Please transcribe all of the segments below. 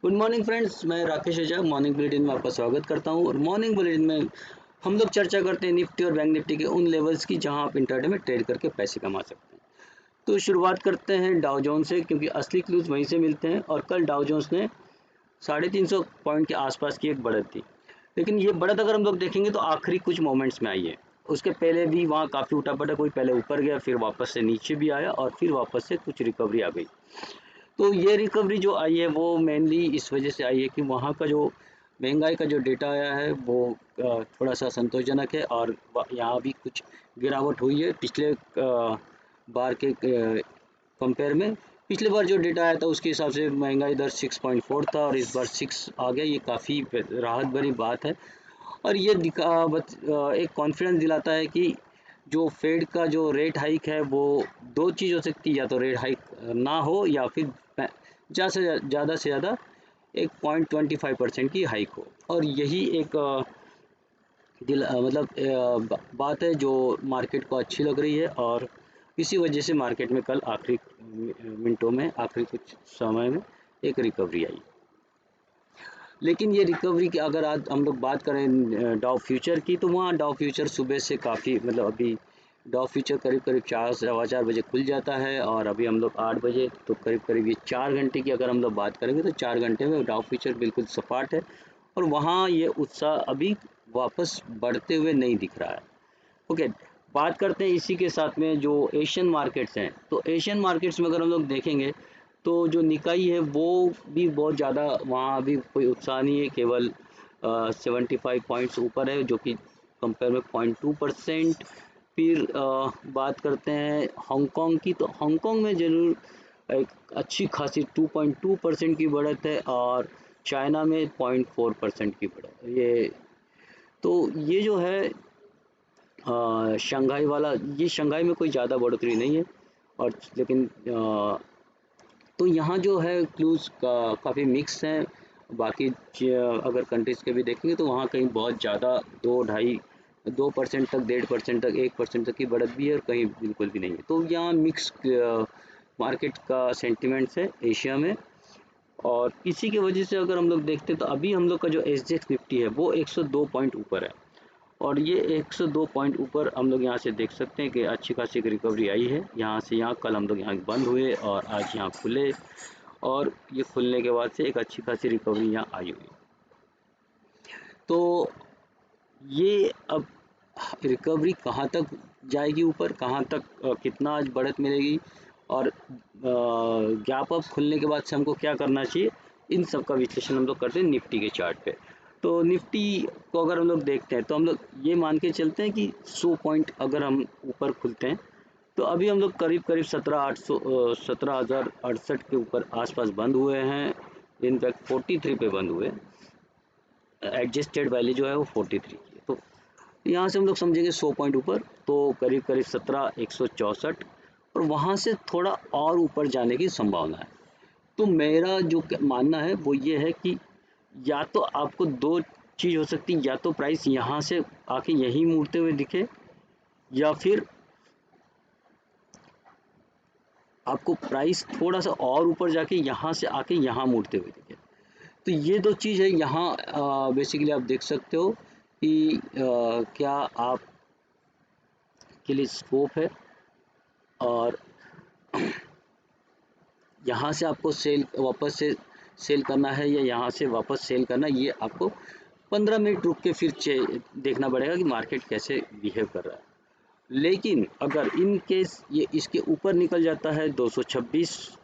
Good morning friends, मैं राकेश ओझा morning bulletin में आपका स्वागत करता हूं। और मॉर्निंग बुलेटिन में हम लोग चर्चा करते हैं निफ्टी और बैंक निफ्टी के उन लेवल्स की जहां आप इंटरडे में ट्रेड करके पैसे कमा सकते हैं। तो शुरुआत करते हैं डाउ जोन्स से, क्योंकि असली क्लूज वहीं से मिलते हैं। और कल डाउ जोन्स ने 350 पॉइंट के आसपास की एक बढ़त थी, लेकिन ये बढ़त अगर हम लोग देखेंगे तो आखिरी कुछ मोमेंट्स में आई है। उसके पहले भी वहाँ काफ़ी उठा पड़ा, कोई पहले ऊपर गया, फिर वापस से नीचे भी आया और फिर वापस से कुछ रिकवरी आ गई। तो ये रिकवरी जो आई है वो मेनली इस वजह से आई है कि वहाँ का जो महंगाई का जो डेटा आया है वो थोड़ा सा संतोषजनक है। और यहाँ भी कुछ गिरावट हुई है पिछले बार के कंपेयर में। पिछले बार जो डेटा आया था उसके हिसाब से महंगाई दर 6.4 था और इस बार 6 आ गया। ये काफ़ी राहत भरी बात है और ये एक कॉन्फिडेंस दिलाता है कि जो फेड का जो रेट हाइक है वो दो चीज़ हो सकती है, या तो रेट हाइक ना हो या फिर ज़्यादा से ज़्यादा एक 0.25% की हाइक हो। और यही एक बात है जो मार्केट को अच्छी लग रही है और इसी वजह से मार्केट में कल आखिरी मिनटों में, आखिरी कुछ समय में एक रिकवरी आई। लेकिन ये रिकवरी की अगर आज हम लोग बात करें डाउ फ्यूचर की, तो वहाँ डाउ फ्यूचर सुबह से काफ़ी अभी डाउ फ्यूचर करीब 4 बजे खुल जाता है और अभी हम लोग 8 बजे, तो करीब ये 4 घंटे की अगर हम लोग बात करेंगे तो 4 घंटे में डाउ फ्यूचर बिल्कुल सपाट है और वहाँ ये उत्साह अभी वापस बढ़ते हुए नहीं दिख रहा है। ओके, बात करते हैं इसी के साथ में जो एशियन मार्केट्स हैं। तो एशियन मार्केट्स में अगर हम लोग देखेंगे तो जो निकाई है वो भी बहुत ज़्यादा, वहाँ अभी कोई उत्साह नहीं है, केवल 75 पॉइंट्स ऊपर है, जो कि कंपेयर में 0.2%। फिर बात करते हैं हांगकांग की, तो हांगकांग में ज़रूर एक अच्छी खासी 2.2% की बढ़त है और चाइना में 0.4% की बढ़त। ये जो है शंघाई वाला, ये शंघाई में कोई ज़्यादा बढ़ोतरी नहीं है। और लेकिन तो यहाँ जो है क्लूज काफ़ी मिक्स हैं। बाकी अगर कंट्रीज़ के भी देखेंगे तो वहाँ कहीं बहुत ज़्यादा 2% तक, 1.5% तक, 1% तक की बढ़त भी है और कहीं बिल्कुल भी नहीं है। तो यहाँ मिक्स मार्केट का सेंटिमेंट्स है एशिया में। और इसी की वजह से अगर हम लोग देखते हैं तो अभी हम लोग का जो SGX निफ्टी है वो 102 पॉइंट ऊपर है और ये 102 पॉइंट ऊपर हम लोग यहाँ से देख सकते हैं कि अच्छी खासी रिकवरी आई है। यहाँ से यहाँ कल हम लोग यहाँ बंद हुए और आज यहाँ खुले और ये खुलने के बाद से एक अच्छी खासी रिकवरी यहाँ आई हुई। तो ये अब रिकवरी कहाँ तक जाएगी ऊपर, कहाँ तक कितना आज बढ़त मिलेगी और गैप अप खुलने के बाद से हमको क्या करना चाहिए, इन सब का विश्लेषण हम लोग करते हैं निफ्टी के चार्ट पे। तो निफ्टी को अगर हम लोग देखते हैं तो हम लोग ये मान के चलते हैं कि 100 पॉइंट अगर हम ऊपर खुलते हैं तो अभी हम लोग करीब 17,068 के ऊपर आसपास बंद हुए हैं। इनफैक्ट 43 पे बंद हुए, एडजस्टेड वैल्यू जो है वो 43 की है। तो यहाँ से हम लोग समझेंगे 100 पॉइंट ऊपर, तो करीब 17,164 और वहाँ से थोड़ा और ऊपर जाने की संभावना है। तो मेरा जो मानना है वो ये है कि या तो आपको दो चीज़ हो सकती है, या तो प्राइस यहाँ से आके यहीं मुड़ते हुए दिखे या फिर आपको प्राइस थोड़ा सा और ऊपर जाके यहाँ से आके यहाँ मुड़ते हुए दिखे। तो ये दो चीज़ है यहाँ बेसिकली आप देख सकते हो कि क्या आप के लिए स्कोप है और यहाँ से आपको वापस से सेल करना है या यहाँ से वापस सेल करना, ये आपको 15 मिनट रुक के फिर देखना पड़ेगा कि मार्केट कैसे बिहेव कर रहा है। लेकिन अगर इन केस ये इसके ऊपर निकल जाता है 226,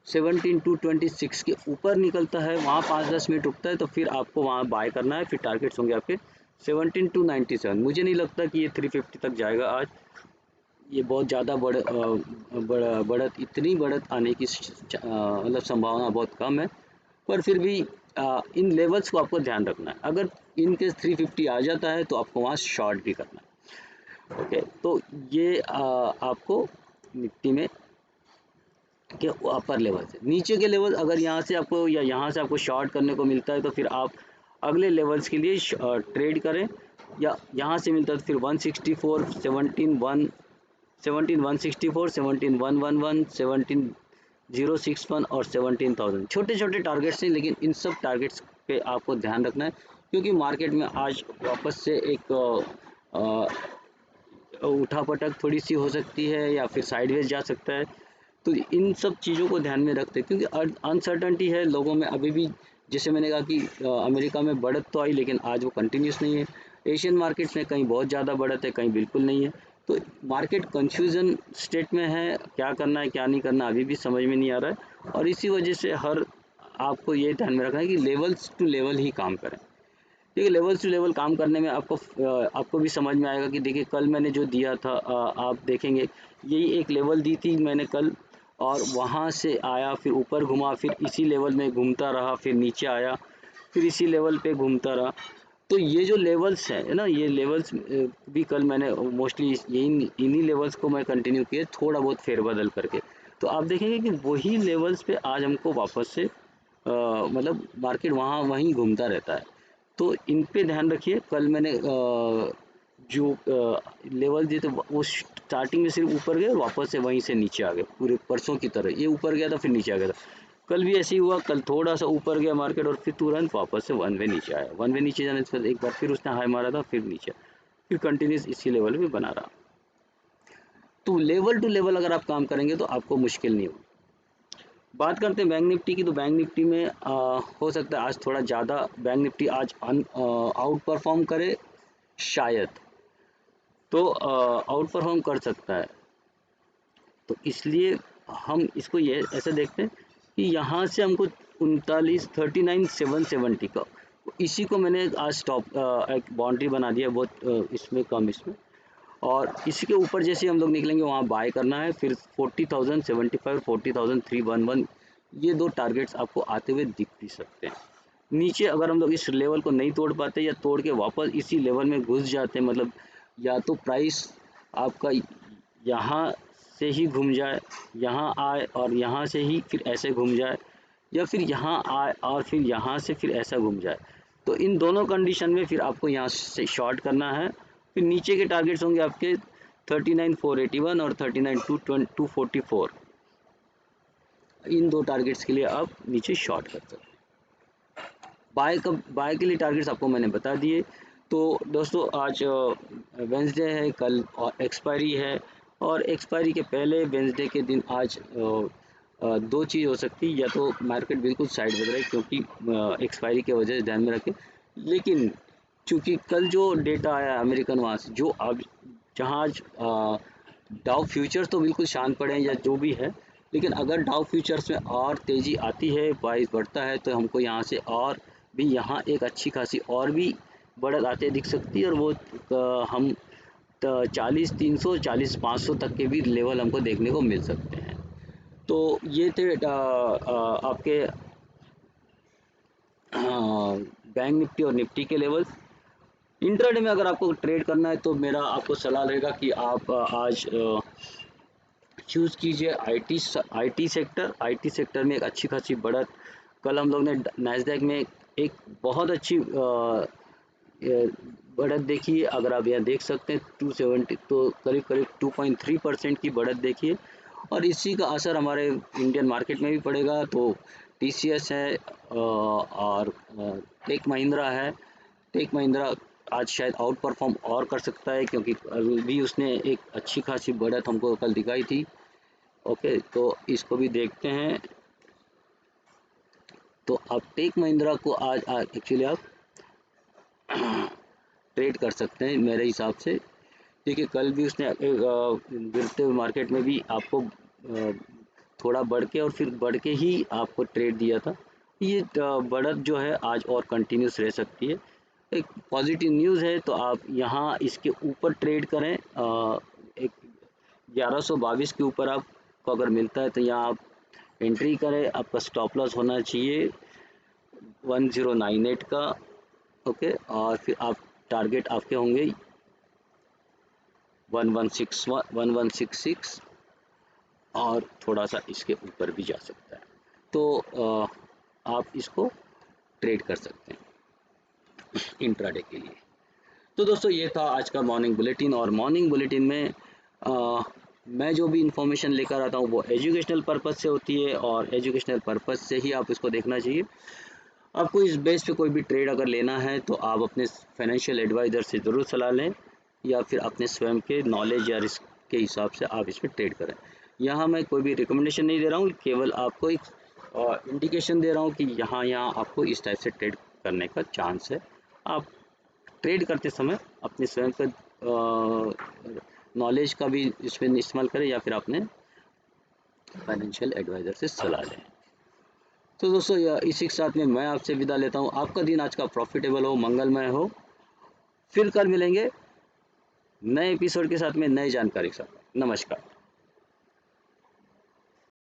17,226 के ऊपर निकलता है, वहाँ 5-10 मिनट रुकता है, तो फिर आपको वहाँ बाय करना है। फिर टारगेट्स होंगे आपके 17,297। मुझे नहीं लगता कि ये 350 तक जाएगा आज। ये बहुत ज़्यादा बढ़त, इतनी बढ़त आने की संभावना बहुत कम है। पर फिर भी इन लेवल्स को आपको ध्यान रखना है। अगर इन केस 350 आ जाता है तो आपको वहाँ शॉर्ट भी करना है। ओके, तो ये आपको निफ्टी में के अपर लेवल से, नीचे के लेवल अगर यहाँ से आपको या यहाँ से आपको शॉर्ट करने को मिलता है तो फिर आप अगले लेवल्स के लिए ट्रेड करें। या यहाँ से मिलता है तो फिर 164, 17,164, 17,111, 061 और 17,000 छोटे छोटे टारगेट्स हैं, लेकिन इन सब टारगेट्स पे आपको ध्यान रखना है, क्योंकि मार्केट में आज वापस से एक उठापटक थोड़ी सी हो सकती है या फिर साइडवेज जा सकता है। तो इन सब चीज़ों को ध्यान में रखते हैं, क्योंकि अनसर्टनिटी है लोगों में अभी भी। जैसे मैंने कहा कि अमेरिका में बढ़त तो आई, लेकिन आज वो कंटिन्यूस नहीं है। एशियन मार्केट्स में कहीं बहुत ज़्यादा बढ़त है, कहीं बिल्कुल नहीं है। तो मार्केट कंफ्यूजन स्टेट में है, क्या करना है क्या नहीं करना अभी भी समझ में नहीं आ रहा है। और इसी वजह से आपको ये ध्यान में रखना है कि लेवल्स टू लेवल ही काम करें। देखिए, लेवल टू लेवल काम करने में आपको भी समझ में आएगा कि देखिए कल मैंने जो दिया था, आप देखेंगे यही एक लेवल दी थी मैंने कल, और वहाँ से आया, फिर ऊपर घुमा, फिर इसी लेवल में घूमता रहा, फिर नीचे आया, फिर इसी लेवल पे घूमता रहा। तो ये जो लेवल्स है ना, ये लेवल्स भी कल मैंने मोस्टली यही इन्हीं लेवल्स को मैं कंटिन्यू किया, थोड़ा बहुत फेरबदल करके। तो आप देखेंगे कि वही लेवल्स पे आज हमको वापस से मतलब मार्केट वहीं घूमता रहता है। तो इन पे ध्यान रखिए। कल मैंने जो लेवल दिए थे वो स्टार्टिंग में सिर्फ ऊपर गए और वापस से वहीं से नीचे आ गए, पूरे परसों की तरह। ये ऊपर गया था फिर नीचे आ गया था। कल भी ऐसे ही हुआ, कल थोड़ा सा ऊपर गया मार्केट और फिर तुरंत वापस से वन वे नीचे आया। वन वे नीचे जाने से एक बार फिर उसने हाई मारा था, फिर नीचे, फिर कंटिन्यूस इसी लेवल पे बना रहा। तो लेवल टू लेवल अगर आप काम करेंगे तो आपको मुश्किल नहीं होगी। बात करते हैं बैंक निफ्टी की। तो बैंक निफ्टी में हो सकता है आज थोड़ा ज़्यादा बैंक निफ्टी आज आउट परफॉर्म करे शायद। तो आउट परफॉर्म कर सकता है, तो इसलिए हम इसको ये ऐसे देखते हैं कि यहाँ से हमको 39,770 का, इसी को मैंने आज स्टॉप एक बाउंड्री बना दिया बहुत इसमें कम इसमें। और इसी के ऊपर जैसे हम लोग निकलेंगे वहाँ बाय करना है। फिर 40,075, 40,311, ये दो टारगेट्स आपको आते हुए दिख भी सकते हैं। नीचे अगर हम लोग इस लेवल को नहीं तोड़ पाते या तोड़ के वापस इसी लेवल में घुस जाते हैं, मतलब या तो प्राइस आपका यहाँ से ही घूम जाए, यहाँ आए और यहाँ से ही फिर ऐसे घूम जाए, या फिर यहाँ आए और फिर यहाँ से फिर ऐसा घूम जाए। तो इन दोनों कंडीशन में फिर आपको यहाँ से शॉर्ट करना है। फिर नीचे के टारगेट्स होंगे आपके 39,481 और 39,244। इन दो टारगेट्स के लिए आप नीचे शॉर्ट कर सकते हैं। बाय के लिए टारगेट्स आपको मैंने बता दिए। तो दोस्तों आज वेंसडे है, कल एक्सपायरी है, और एक्सपायरी के पहले वेंसडे के दिन आज दो चीज़ हो सकती है, या तो मार्केट बिल्कुल साइड बदल रही क्योंकि एक्सपायरी की वजह से ध्यान में रखें। लेकिन चूँकि कल जो डेटा आया अमेरिकन वहाँ से, जो अब जहाँ आज डाउ फ्यूचर्स तो बिल्कुल शांत पड़े हैं या जो भी है, लेकिन अगर डाउ फ्यूचर्स में और तेज़ी आती है, प्राइस बढ़ता है, तो हमको यहाँ से और भी यहाँ एक अच्छी खासी और भी बढ़त आते दिख सकती है। और वो हम 40,300, 40,500 तक के भी लेवल हमको देखने को मिल सकते हैं। तो ये थे आपके बैंक निफ्टी और निफ्टी के लेवल। इंट्राडे में अगर आपको ट्रेड करना है तो मेरा आपको सलाह रहेगा कि आप आज चूज़ कीजिए आईटी सेक्टर। आईटी सेक्टर में एक अच्छी खासी बढ़त। कल हम लोग ने नैस्डैक में एक बहुत अच्छी बढ़त देखी है। अगर आप यहाँ देख सकते हैं 270, तो करीब करीब 2.3% की बढ़त देखिए। और इसी का असर हमारे इंडियन मार्केट में भी पड़ेगा। तो टीसीएस है और टेक महिंद्रा है। टेक महिंद्रा आज शायद आउट परफॉर्म और कर सकता है, क्योंकि अभी उसने एक अच्छी खासी बढ़त हमको कल दिखाई थी। ओके, तो इसको भी देखते हैं। तो आप टेक महिंद्रा को आज एक्चुअली आप ट्रेड कर सकते हैं मेरे हिसाब से। देखिए कल भी उसने गिरते हुए मार्केट में भी आपको थोड़ा बढ़ के और फिर बढ़ के ही आपको ट्रेड दिया था। ये बढ़त जो है आज और कंटिन्यूस रह सकती है। एक पॉजिटिव न्यूज़ है, तो आप यहाँ इसके ऊपर ट्रेड करें। एक 1122 के ऊपर आपको अगर मिलता है तो यहाँ आप एंट्री करें। आपका स्टॉप लॉस होना चाहिए 1098 का। ओके, और फिर आप टारगेट आपके होंगे 1166 और थोड़ा सा इसके ऊपर भी जा सकता है। तो आप इसको ट्रेड कर सकते हैं इंट्राडे के लिए। तो दोस्तों ये था आज का मॉर्निंग बुलेटिन। और मॉर्निंग बुलेटिन में मैं जो भी इंफॉर्मेशन लेकर आता हूँ वो एजुकेशनल पर्पज़ से होती है और एजुकेशनल पर्पज़ से ही आप इसको देखना चाहिए। आपको इस बेस पे कोई भी ट्रेड अगर लेना है तो आप अपने फाइनेंशियल एडवाइज़र से ज़रूर सलाह लें या फिर अपने स्वयं के नॉलेज या रिस्क के हिसाब से आप इस पे ट्रेड करें। यहाँ मैं कोई भी रिकमेंडेशन नहीं दे रहा हूँ, केवल आपको एक इंडिकेशन दे रहा हूँ कि यहाँ आपको इस टाइप से ट्रेड करने का चांस है। आप ट्रेड करते समय अपने स्वयं का नॉलेज का भी इसमें इस्तेमाल करें या फिर अपने फाइनेंशियल एडवाइज़र से सलाह लें। तो दोस्तों इसी के साथ में मैं आपसे विदा लेता हूँ। आपका दिन आज का प्रॉफिटेबल हो, मंगलमय हो। फिर कल मिलेंगे नए एपिसोड के साथ में, नई जानकारी के साथ। नमस्कार।